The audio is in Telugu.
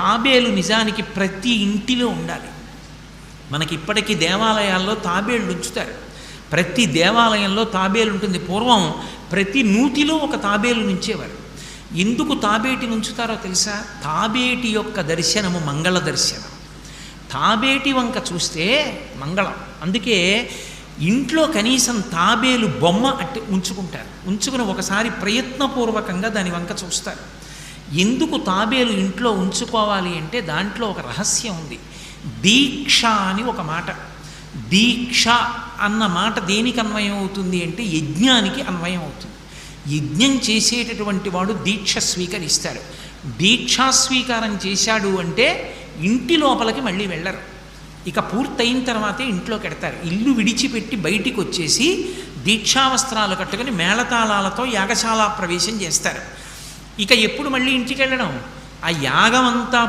తాబేలు నిజానికి ప్రతి ఇంటిలో ఉండాలి. మనకి ఇప్పటికీ దేవాలయాల్లో తాబేళ్ళు ఉంచుతారు. ప్రతి దేవాలయంలో తాబేలు ఉంటుంది. పూర్వం ప్రతి నూతిలో ఒక తాబేలు నుంచేవారు. ఎందుకు తాబేటిని ఉంచుతారో తెలుసా? తాబేటి యొక్క దర్శనము మంగళ దర్శనం. తాబేటి వంక చూస్తే మంగళం. అందుకే ఇంట్లో కనీసం తాబేలు బొమ్మ ఉంచుకుంటారు. ఉంచుకుని ఒకసారి ప్రయత్నపూర్వకంగా దాని వంక చూస్తారు. ఎందుకు తాబేలు ఇంట్లో ఉంచుకోవాలి అంటే దాంట్లో ఒక రహస్యం ఉంది. దీక్ష అని ఒక మాట. దీక్ష అన్న మాట దేనికి అన్వయం అవుతుంది అంటే యజ్ఞానికి అన్వయం అవుతుంది. యజ్ఞం చేసేటటువంటి వాడు దీక్ష స్వీకరిస్తాడు. దీక్షా స్వీకారం చేశాడు అంటే ఇంటి లోపలికి మళ్ళీ వెళ్ళరు. ఇక పూర్తయిన తర్వాతే ఇంట్లోకి వెడతారు. ఇల్లు విడిచిపెట్టి బయటికి వచ్చేసి దీక్షావస్త్రాలు కట్టుకుని మేళతాళాలతో యాగశాల ప్రవేశం చేస్తారు. ఇక ఎప్పుడు మళ్ళీ ఇంటికి వెళ్ళడం? ఆ యాగం అంతా